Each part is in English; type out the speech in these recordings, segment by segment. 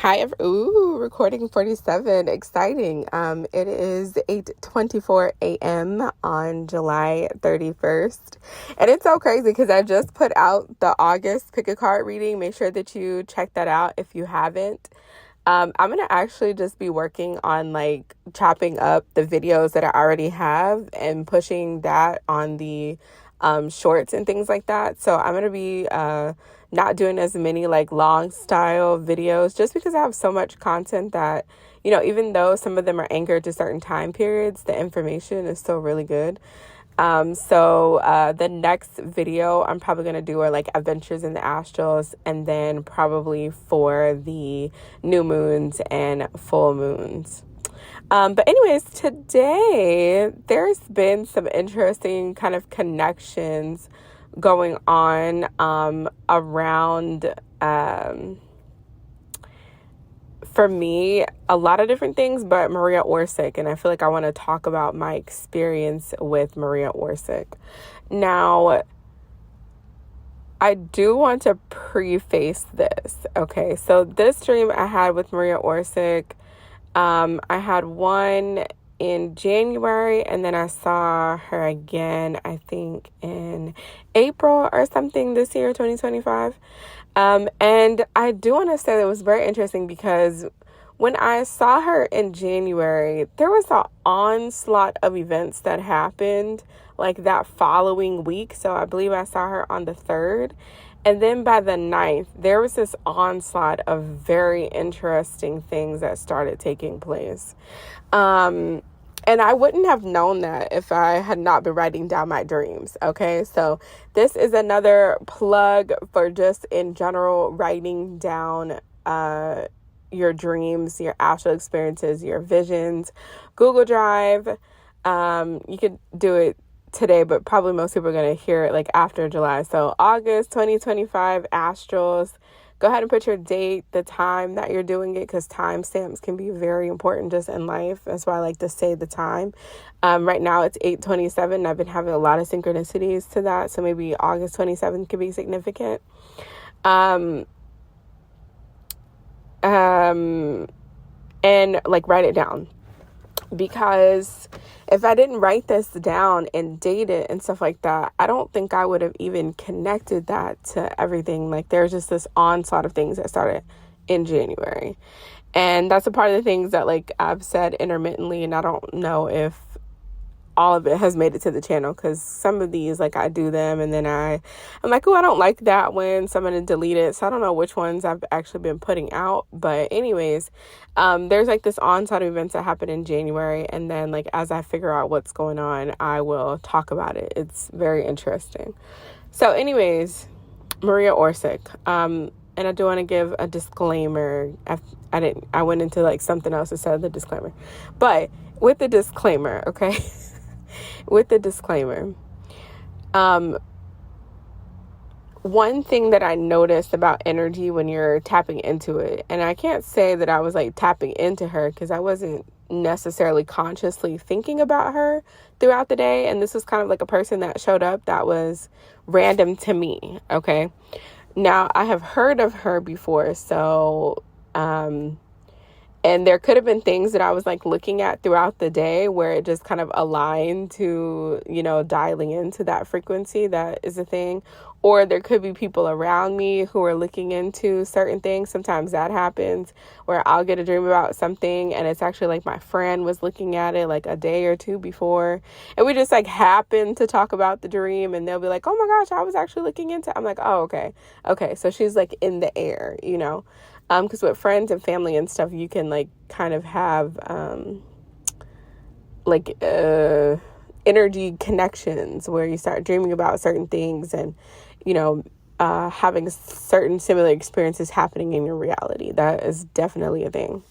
Recording 47. Exciting. It is 8:24 a.m. on July 31st. And it's so crazy because I just put out the August pick a card reading. Make sure that you check that out if you haven't. I'm going to actually just be working on like chopping up the videos that I already have and pushing that on the shorts and things like that. So I'm going to be not doing as many like long style videos just because I have so much content that, even though some of them are anchored to certain time periods, the information is still really good. So the next video I'm probably going to do are like adventures in the astrals, and then probably for the new moons and full moons. But anyways, today there's been some interesting kind of connections going on around for me, a lot of different things, but Maria ORSIC. And I feel like I want to talk about my experience with Maria ORSIC. Now, I do want to preface this. Okay, so this dream I had with Maria ORSIC, I had one in January, and then I saw her again, I think in April or something this year, 2025. And I do want to say that it was very interesting because when I saw her in January, there was an onslaught of events that happened like that following week. So I believe I saw her on the 3rd. And then by the 9th, there was this onslaught of very interesting things that started taking place. And I wouldn't have known that if I had not been writing down my dreams. Okay, so this is another plug for just in general writing down your dreams, your astral experiences, your visions. Google Drive. You could do it today, but probably most people are going to hear it like after July. So August 2025 astrals. Go ahead and put your date, the time that you're doing it, because timestamps can be very important just in life. That's why I like to say the time. Right now it's 8:27. I've been having a lot of synchronicities to that. So maybe August 27th could be significant. And like write it down. Because if I didn't write this down and date it and stuff like that, I don't think I would have even connected that to everything. Like there's just this onslaught of things that started in January. And that's a part of the things that like I've said intermittently, and I don't know if all of it has made it to the channel, because some of these, like I do them and then I'm like, oh, I don't like that one, so I'm going to delete it. So I don't know which ones I've actually been putting out. But anyways, there's like this onslaught of events that happen in January. And then like as I figure out what's going on, I will talk about it. It's very interesting. So anyways, Maria ORSIC. And I do want to give a disclaimer. I went into like something else instead of the disclaimer. But with the disclaimer, okay? With the disclaimer, one thing that I noticed about energy when you're tapping into it, and I can't say that I was like tapping into her because I wasn't necessarily consciously thinking about her throughout the day. And this was kind of like a person that showed up that was random to me. Okay. Now I have heard of her before. So, and there could have been things that I was like looking at throughout the day where it just kind of aligned to, dialing into that frequency. That is a thing. Or there could be people around me who are looking into certain things. Sometimes that happens where I'll get a dream about something and it's actually like my friend was looking at it like a day or two before. And we just like happen to talk about the dream and they'll be like, oh my gosh, I was actually looking into it. I'm like, oh, okay. Okay. So she's like in the air, because with friends and family and stuff, you can like kind of have energy connections where you start dreaming about certain things and, having certain similar experiences happening in your reality. That is definitely a thing.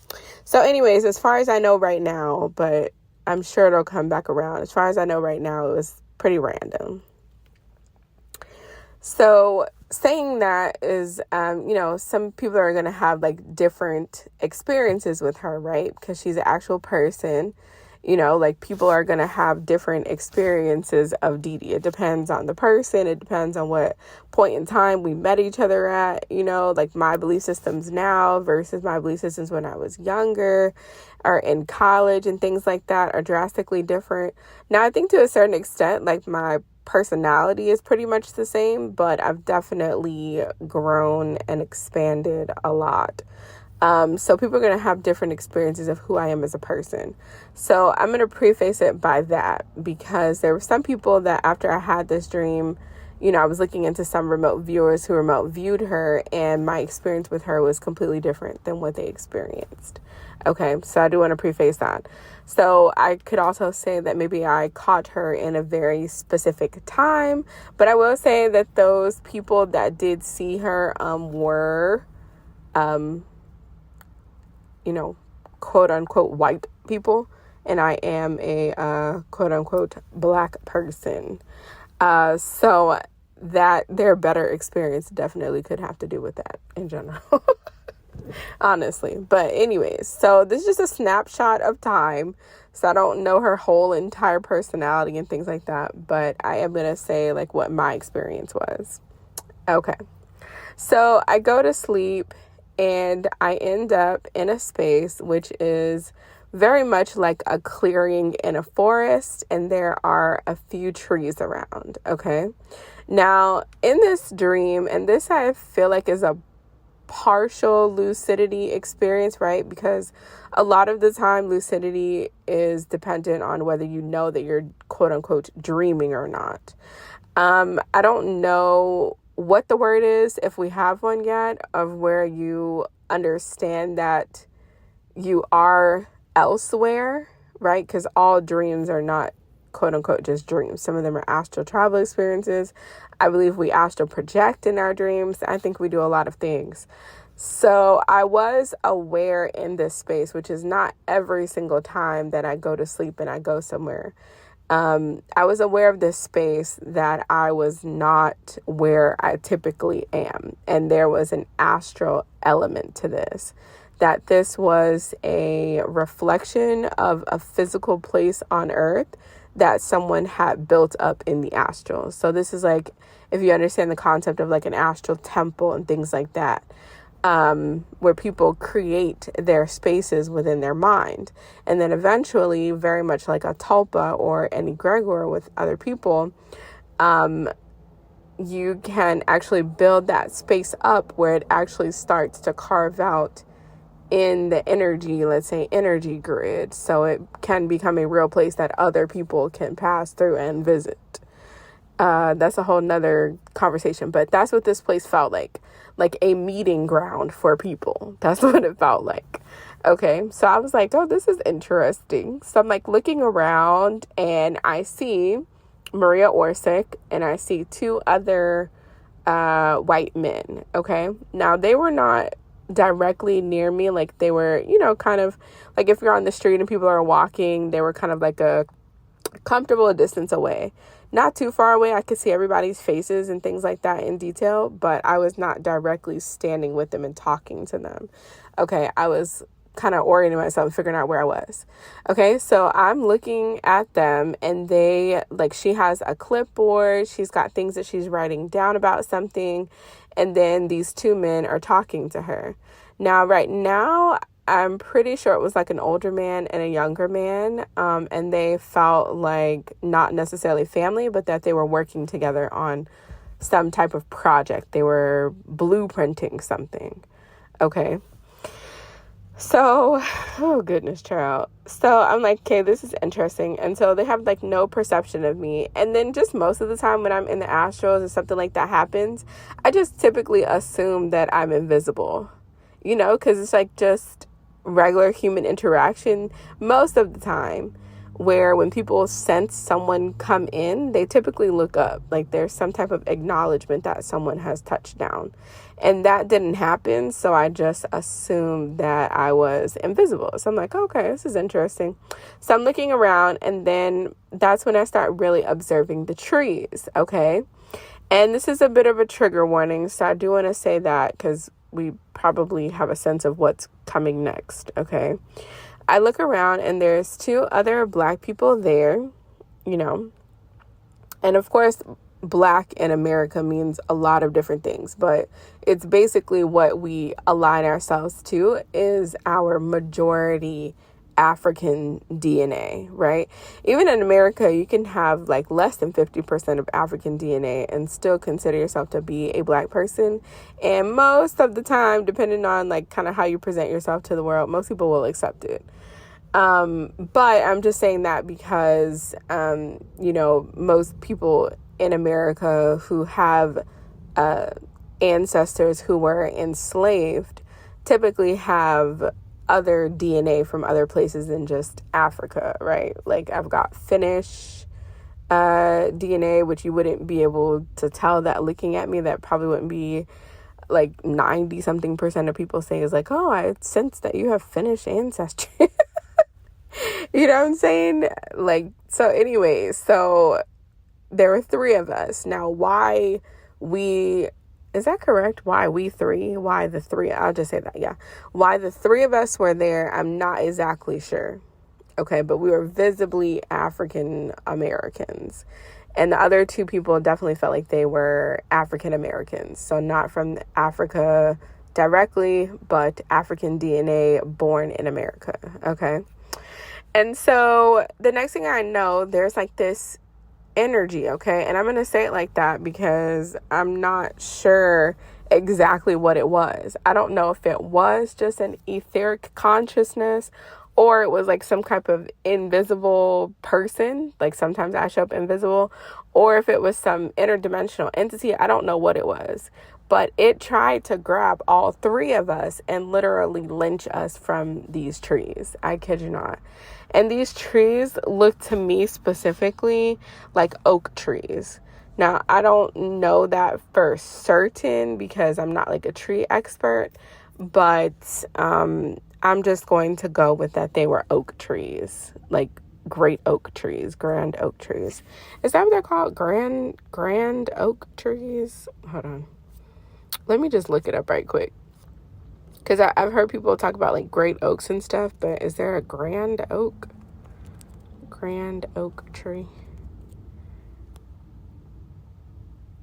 So anyways, as far as I know right now, but I'm sure it'll come back around. As far as I know right now, it was pretty random. So saying that is, some people are going to have like different experiences with her, right? Because she's an actual person Like people are going to have different experiences of Didi. It depends on the person. It depends on what point in time we met each other at, like my belief systems now versus my belief systems when I was younger or in college and things like that are drastically different. Now, I think to a certain extent, like my personality is pretty much the same, but I've definitely grown and expanded a lot. So people are going to have different experiences of who I am as a person. So I'm going to preface it by that, because there were some people that after I had this dream, I was looking into some remote viewers who remote viewed her, and my experience with her was completely different than what they experienced. Okay, so I do want to preface that. So I could also say that maybe I caught her in a very specific time, but I will say that those people that did see her were quote unquote white people, and I am a quote unquote black person. So that their better experience definitely could have to do with that in general. Honestly. But anyways, so this is just a snapshot of time. So I don't know her whole entire personality and things like that, but I am going to say like what my experience was. Okay. So I go to sleep and I end up in a space which is very much like a clearing in a forest, and there are a few trees around. Okay. Now, in this dream, and this I feel like is a partial lucidity experience, right? Because a lot of the time lucidity is dependent on whether you know that you're quote unquote dreaming or not. I don't know what the word is, if we have one yet, of where you understand that you are elsewhere, right? Because all dreams are not quote unquote just dreams. Some of them are astral travel experiences. I believe we astral project in our dreams. I think we do a lot of things. So I was aware in this space, which is not every single time that I go to sleep and I go somewhere. I was aware of this space that I was not where I typically am. And there was an astral element to this, that this was a reflection of a physical place on earth that someone had built up in the astral. So this is like, if you understand the concept of like an astral temple and things like that, where people create their spaces within their mind. And then eventually, very much like a tulpa or an egregor with other people, you can actually build that space up where it actually starts to carve out in the energy, let's say energy grid. So it can become a real place that other people can pass through and visit. That's a whole nother conversation, but that's what this place felt like a meeting ground for people. That's what it felt like. Okay. So I was like, oh, this is interesting. So I'm like looking around and I see Maria ORSIC and I see two other, white men. Okay. Now they were not directly near me. Like they were, kind of like if you're on the street and people are walking, they were kind of like a comfortable distance away. Not too far away. I could see everybody's faces and things like that in detail, but I was not directly standing with them and talking to them. Okay, I was kind of orienting myself, figuring out where I was. Okay, so I'm looking at them and she has a clipboard. She's got things that she's writing down about something. And then these two men are talking to her. Now, right now, I'm pretty sure it was like an older man and a younger man, and they felt like not necessarily family, but that they were working together on some type of project. They were blueprinting something. Okay. So, oh goodness, child. So I'm like, okay, this is interesting. And so they have like no perception of me. And then just most of the time when I'm in the astrals or something like that happens, I just typically assume that I'm invisible, because it's like just regular human interaction most of the time, where when people sense someone come in, they typically look up, like there's some type of acknowledgement that someone has touched down, and that didn't happen. So I just assumed that I was invisible. So I'm like, okay, this is interesting. So I'm looking around, and then that's when I start really observing the trees. Okay. And this is a bit of a trigger warning. So I do want to say that because we probably have a sense of what's coming next. Okay. I look around and there's 2 other Black people there, you know. And of course, Black in America means a lot of different things, but it's basically what we align ourselves to is our majority African DNA, right? Even in America, you can have like less than 50% of African DNA and still consider yourself to be a Black person. And most of the time, depending on like kind of how you present yourself to the world, most people will accept it. But I'm just saying that because, you know, most people in America who have ancestors who were enslaved typically have other DNA from other places than just Africa, right? Like I've got Finnish DNA, which you wouldn't be able to tell that looking at me. That probably wouldn't be like 90 something % of people say is like, oh, I sense that you have Finnish ancestry. You know what I'm saying? Like, so anyways, so there were 3 of us. Now, why we, is that correct? Why we 3? Why the 3? I'll just say that, yeah. Why the 3 of us were there, I'm not exactly sure. Okay, but we were visibly African Americans. And the other 2 people definitely felt like they were African Americans. So not from Africa directly, but African DNA born in America. Okay. And so the next thing I know, there's like this energy, okay? And I'm going to say it like that because I'm not sure exactly what it was. I don't know if it was just an etheric consciousness or it was like some type of invisible person. Like sometimes I show up invisible, or if it was some interdimensional entity. I don't know what it was. But it tried to grab all 3 of us and literally lynch us from these trees. I kid you not. And these trees look to me specifically like oak trees. Now, I don't know that for certain because I'm not like a tree expert, but I'm just going to go with that they were oak trees, like great oak trees, grand oak trees. Is that what they're called? Grand oak trees? Hold on. Let me just look it up right quick. Because I've heard people talk about like great oaks and stuff, but is there a grand oak? Grand oak tree.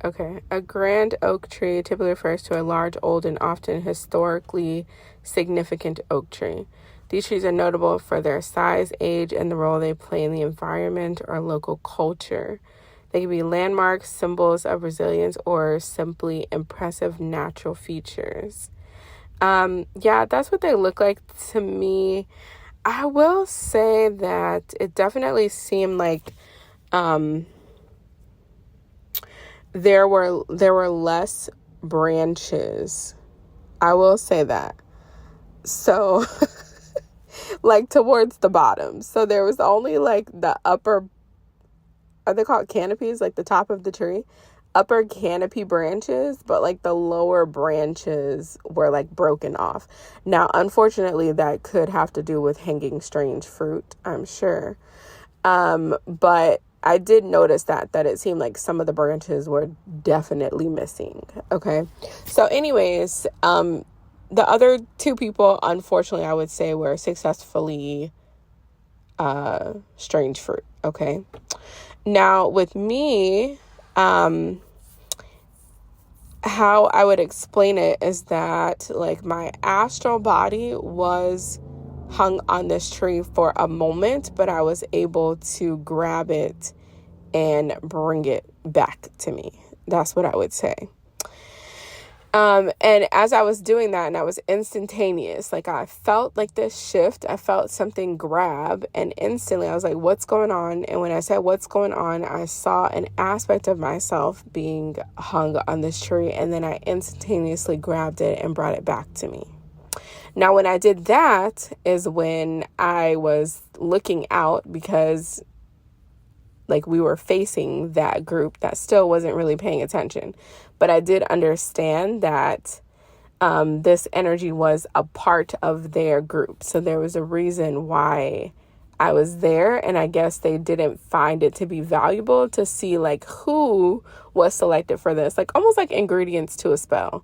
Okay. A grand oak tree typically refers to a large, old, and often historically significant oak tree. These trees are notable for their size, age, and the role they play in the environment or local culture. They can be landmarks, symbols of resilience, or simply impressive natural features. Yeah, that's what they look like to me. I will say that it definitely seemed like there were less branches. I will say that. So like towards the bottom. So there was only like the upper, are they called canopies? Like the top of the tree, upper canopy branches, but like the lower branches were like broken off. Now, unfortunately, that could have to do with hanging strange fruit, I'm sure. But I did notice that it seemed like some of the branches were definitely missing. Okay. So anyways, the other 2 people, unfortunately, I would say were successfully, strange fruit. Okay. Now with me, how I would explain it is that like my astral body was hung on this tree for a moment, but I was able to grab it and bring it back to me. That's what I would say. And as I was doing that, and I was instantaneous, like I felt like this shift, I felt something grab, and instantly I was like, what's going on? And when I said, what's going on? I saw an aspect of myself being hung on this tree, and then I instantaneously grabbed it and brought it back to me. Now, when I did that is when I was looking out because like we were facing that group that still wasn't really paying attention. But I did understand that this energy was a part of their group. So there was a reason why I was there. And I guess they didn't find it to be valuable to see like who was selected for this, like almost like ingredients to a spell.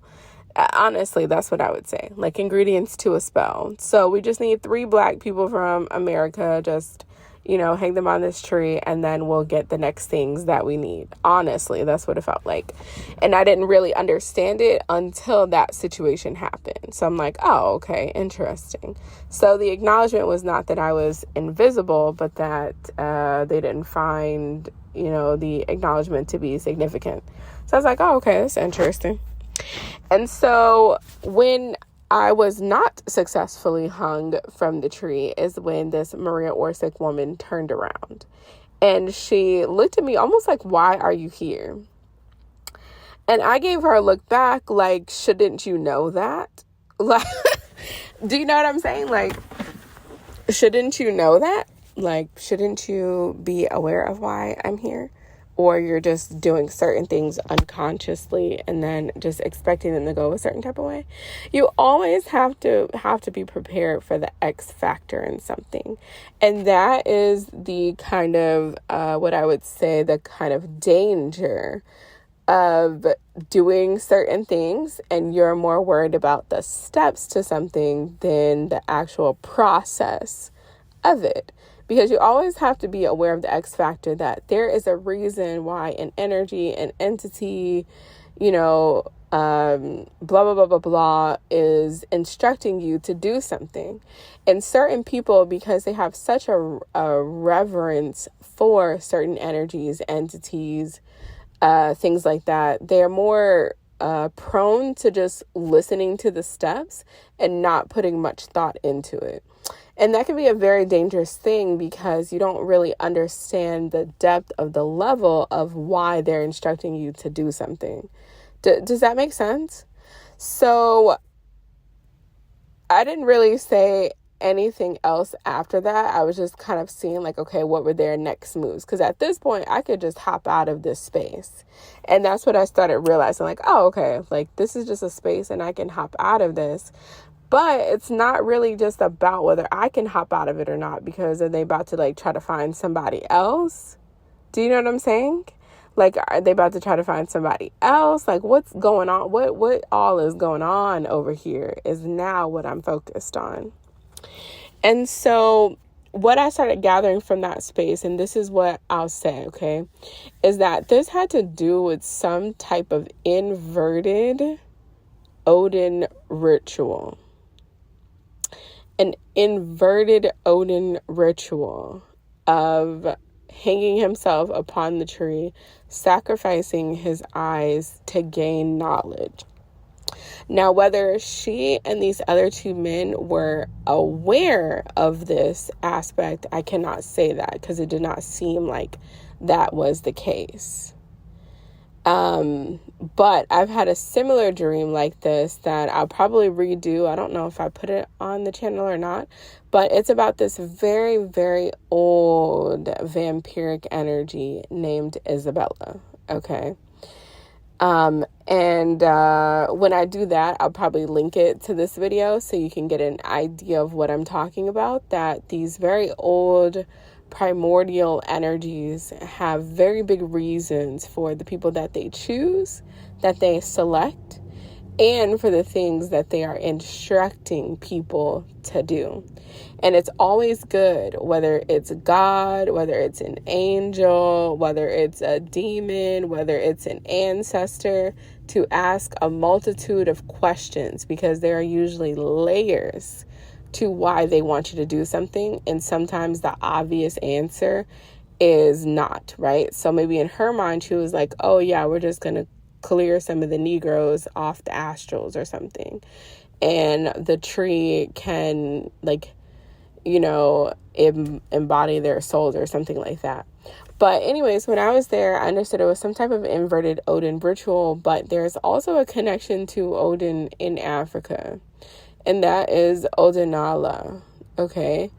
Honestly, that's what I would say. Like ingredients to a spell. So we just need 3 Black people from America, just, hang them on this tree, and then we'll get the next things that we need. Honestly, that's what it felt like. And I didn't really understand it until that situation happened. So I'm like, oh, okay, interesting. So the acknowledgement was not that I was invisible, but that they didn't find, the acknowledgement to be significant. So I was like, oh, okay, that's interesting. And so when I was not successfully hung from the tree is when this Maria ORSIC woman turned around. And she looked at me almost like, why are you here? And I gave her a look back like, shouldn't you know that? Like, do you know what I'm saying? Like, shouldn't you know that? Like, shouldn't you be aware of why I'm here? Or you're just doing certain things unconsciously and then just expecting them to go a certain type of way. You always have to be prepared for the X factor in something. And that is the kind of, what I would say, the kind of danger of doing certain things, and you're more worried about the steps to something than the actual process of it. Because you always have to be aware of the X factor, that there is a reason why an energy, an entity, blah, blah, blah, blah, blah, is instructing you to do something. And certain people, because they have such a reverence for certain energies, entities, things like that, they're more prone to just listening to the steps and not putting much thought into it. And that can be a very dangerous thing because you don't really understand the depth of the level of why they're instructing you to do something. Does that make sense? So I didn't really say anything else after that. I was just kind of seeing like, okay, what were their next moves? Because at this point, I could just hop out of this space. And that's what I started realizing, like, oh, okay, like this is just a space and I can hop out of this. But it's not really just about whether I can hop out of it or not, because are they about to like try to find somebody else? Do you know what I'm saying? Like, are they about to try to find somebody else? Like, what's going on? What all is going on over here is now what I'm focused on. And so what I started gathering from that space, and this is what I'll say, okay, is that this had to do with some type of inverted ODIN ritual. An inverted ODIN ritual of hanging himself upon the tree, sacrificing his eyes to gain knowledge. Now, whether she and these other 2 men were aware of this aspect, I cannot say that because it did not seem like that was the case. But I've had a similar dream like this that I'll probably redo. I don't know if I put it on the channel or not, but it's about this very, very old vampiric energy named Isabella. Okay. And when I do that, I'll probably link it to this video so you can get an idea of what I'm talking about, that these very old primordial energies have very big reasons for the people that they choose, that they select, and for the things that they are instructing people to do. And it's always good, whether it's God, whether it's an angel, whether it's a demon, whether it's an ancestor, to ask a multitude of questions, because there are usually layers to why they want you to do something. And sometimes the obvious answer is not, right? So maybe in her mind, she was like, oh yeah, we're just going to clear some of the Negroes off the astrals or something. And the tree can embody their souls or something like that. But anyways, when I was there, I understood it was some type of inverted ODIN ritual, but there's also a connection to ODIN in Africa. And that is Odinala, okay?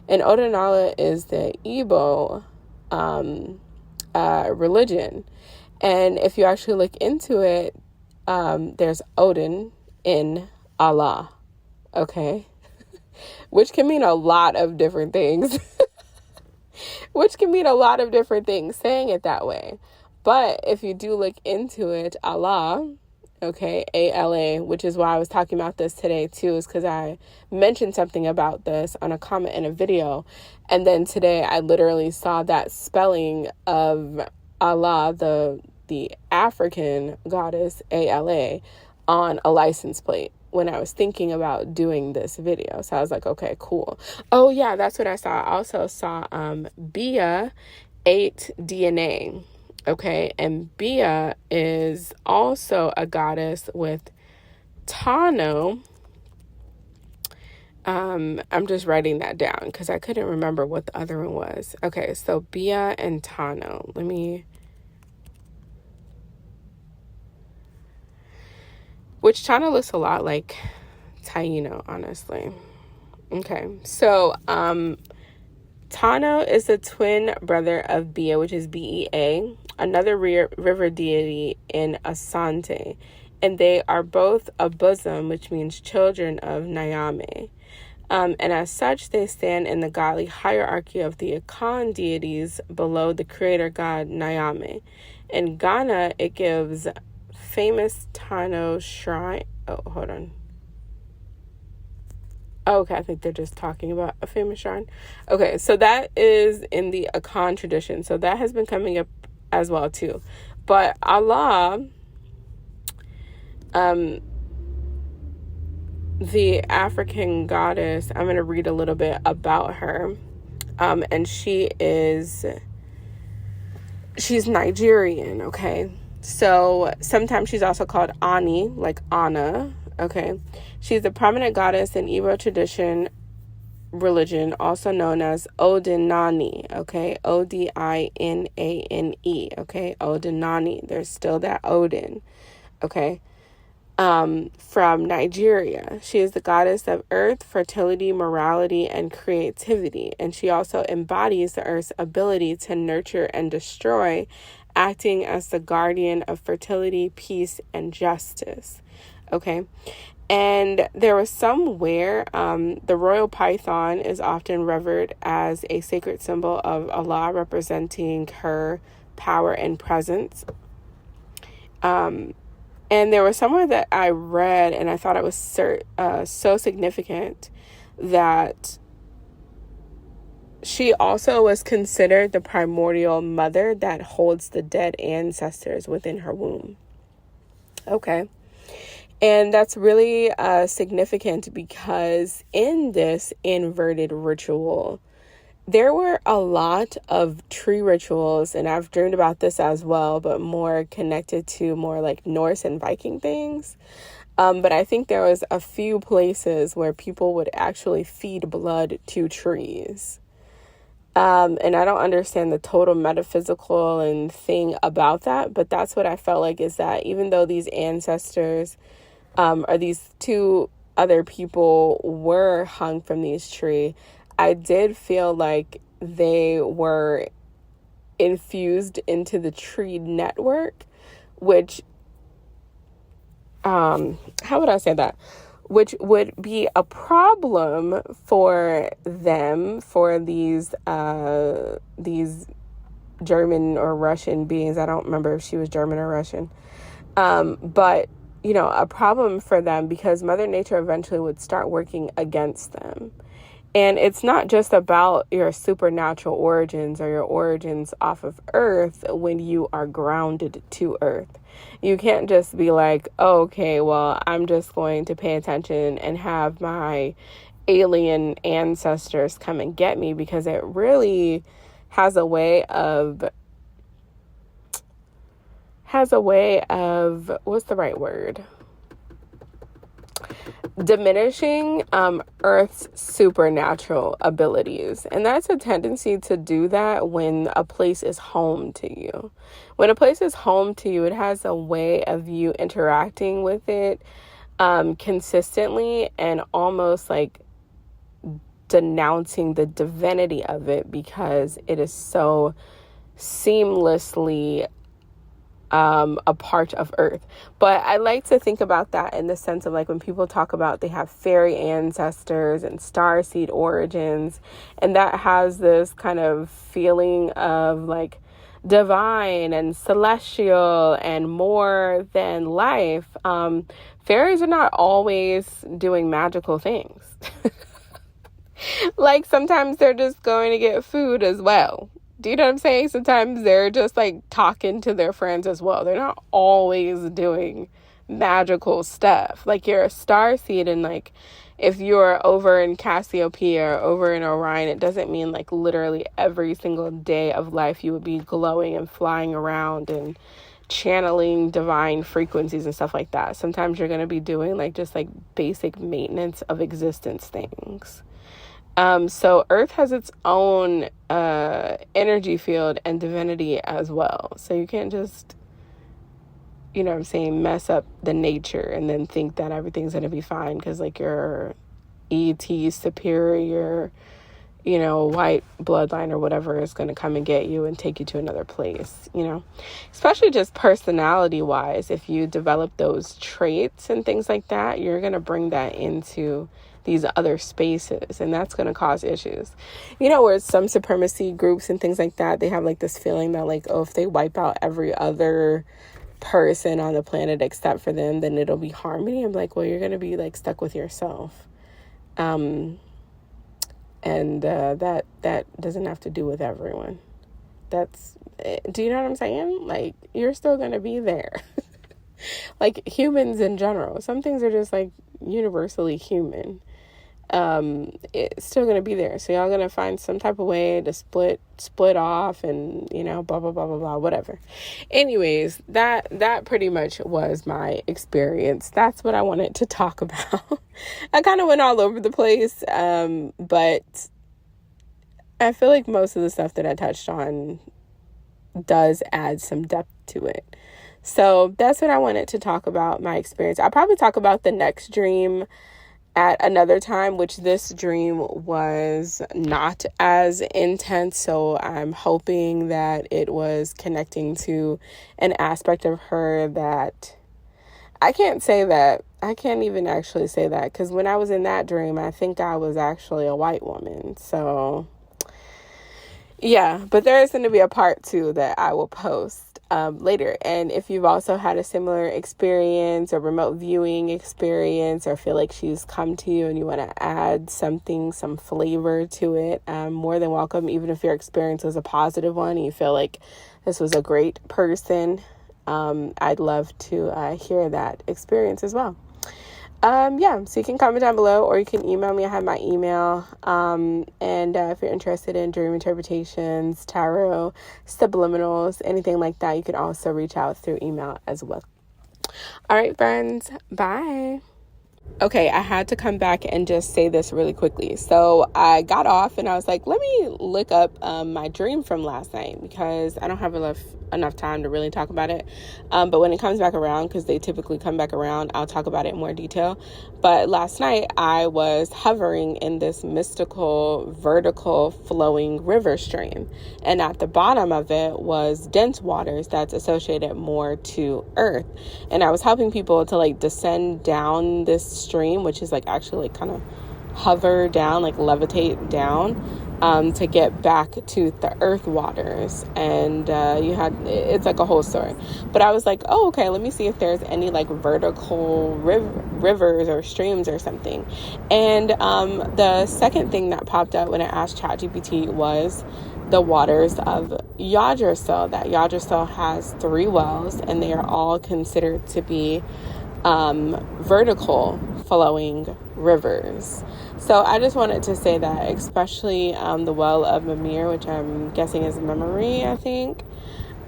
And Odinala is the Igbo religion. And if you actually look into it, there's Odin in Allah, okay? Which can mean a lot of different things. Saying it that way. But if you do look into it, Allah Okay, ALA, which is why I was talking about this today too, is because I mentioned something about this on a comment in a video. And then today I literally saw that spelling of Allah, the African goddess ALA, on a license plate when I was thinking about doing this video. So I was like, okay, cool. Oh yeah, that's what I saw. I also saw Bia 8 DNA. Okay, and Bia is also a goddess with Tano. I'm just writing that down because I couldn't remember what the other one was. Okay, so Bia and Tano. Which Tano looks a lot like Taino, honestly. Okay, so Tano is the twin brother of Bia, which is Bea, another river deity in Asante, and they are both a bosom, which means children of Nyame. And as such, they stand in the godly hierarchy of the Akan deities below the creator god Nyame. In Ghana, it gives famous Tano shrine. Oh, hold on. Oh, okay, I think they're just talking about a famous shrine. Okay, so that is in the Akan tradition. So that has been coming up as well too. But Allah, the African goddess, I'm going to read a little bit about her. And she's Nigerian, okay? So sometimes she's also called Ani, like Anna, okay? She's a prominent goddess in Igbo tradition religion, also known as Odinani, okay? Odinane, okay? Odinani. There's still that Odin, okay? From Nigeria. She is the goddess of earth, fertility, morality, and creativity. And she also embodies the earth's ability to nurture and destroy, acting as the guardian of fertility, peace, and justice. Okay. And there was somewhere, the royal python is often revered as a sacred symbol of Allah, representing her power and presence. And there was somewhere that I read, and I thought it was so significant, that she also was considered the primordial mother that holds the dead ancestors within her womb. Okay. And that's really significant because in this inverted ritual, there were a lot of tree rituals, and I've dreamed about this as well, but more connected to more like Norse and Viking things. But I think there was a few places where people would actually feed blood to trees. And I don't understand the total metaphysical and thing about that, but that's what I felt like, is that even though these ancestors or these two other people were hung from these trees, I did feel like they were infused into the tree network, which, how would I say that? Which would be a problem for them, for these German or Russian beings. I don't remember if she was German or Russian. But, you know, a problem for them because Mother Nature eventually would start working against them. And it's not just about your supernatural origins or your origins off of Earth when you are grounded to Earth. You can't just be like, oh, okay, well, I'm just going to pay attention and have my alien ancestors come and get me, because it really has a way of, what's the right word? Diminishing Earth's supernatural abilities. And that's a tendency to do that when a place is home to you. When a place is home to you, it has a way of you interacting with it consistently and almost like denouncing the divinity of it, because it is so seamlessly a part of Earth. But I like to think about that in the sense of like when people talk about they have fairy ancestors and starseed origins, and that has this kind of feeling of like divine and celestial and more than life, fairies are not always doing magical things. Like sometimes they're just going to get food as well. Do you know what I'm saying? Sometimes they're just like talking to their friends as well. They're not always doing magical stuff. Like you're a starseed, and like if you're over in Cassiopeia or over in Orion, it doesn't mean like literally every single day of life you would be glowing and flying around and channeling divine frequencies and stuff like that. Sometimes you're going to be doing like just like basic maintenance of existence things. So Earth has its own energy field and divinity as well. So you can't just, you know what I'm saying, mess up the nature and then think that everything's going to be fine because like your ET superior, you know, white bloodline or whatever is going to come and get you and take you to another place, you know, especially just personality wise. If you develop those traits and things like that, you're going to bring that into these other spaces, and that's going to cause issues. You know, where some supremacy groups and things like that, they have like this feeling that like, oh, if they wipe out every other person on the planet except for them, then it'll be harmony. I'm like, well, you're going to be like stuck with yourself. And that doesn't have to do with everyone. Do you know what I'm saying? Like, you're still going to be there. Like humans in general, some things are just like universally human. It's still going to be there. So y'all going to find some type of way to split off and, you know, blah, blah, blah, blah, blah, whatever. Anyways, that pretty much was my experience. That's what I wanted to talk about. I kind of went all over the place. But I feel like most of the stuff that I touched on does add some depth to it. So that's what I wanted to talk about, my experience. I'll probably talk about the next dream at another time, which this dream was not as intense. So I'm hoping that it was connecting to an aspect of her that I can't even actually say that, because when I was in that dream, I think I was actually a white woman. So yeah, but there is going to be a part 2 that I will post later. And if you've also had a similar experience or remote viewing experience, or feel like she's come to you and you want to add something, some flavor to it, more than welcome. Even if your experience was a positive one and you feel like this was a great person, I'd love to hear that experience as well. So you can comment down below, or you can email me. I have my email. And if you're interested in dream interpretations, tarot, subliminals, anything like that, you can also reach out through email as well. All right, friends. Bye. Okay, I had to come back and just say this really quickly. So I got off and I was like, let me look up my dream from last night, because I don't have enough time to really talk about it. But when it comes back around, because they typically come back around, I'll talk about it in more detail. But last night I was hovering in this mystical, vertical flowing river stream. And at the bottom of it was dense waters that's associated more to earth. And I was helping people to like descend down this stream, which is like actually like kind of hover down, like levitate down, to get back to the earth waters. And it's like a whole story. But I was like, oh, okay, let me see if there's any like vertical rivers or streams or something. And the second thing that popped up when I asked ChatGPT was the waters of Yggdrasil. That Yggdrasil has 3 wells, and they are all considered to be vertical flowing rivers. So I just wanted to say that, especially the well of Mimir, which I'm guessing is memory, I think,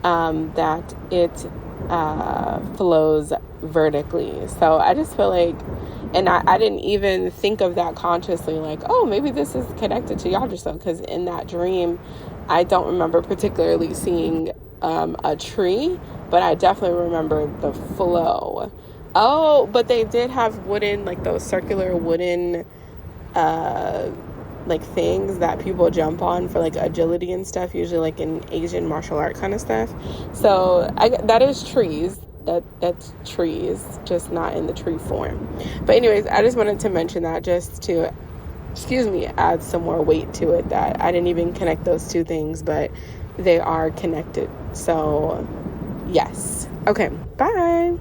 that it flows vertically. So I just feel like, and I didn't even think of that consciously, like, oh, maybe this is connected to Yggdrasil, because in that dream, I don't remember particularly seeing a tree, but I definitely remember the flow. Oh, but they did have wooden, like those circular wooden, like things that people jump on for like agility and stuff, usually like in Asian martial art kind of stuff. So that is trees. That's trees, just not in the tree form. But anyways, I just wanted to mention that just to, add some more weight to it, that I didn't even connect those two things, but they are connected. So yes. Okay, bye.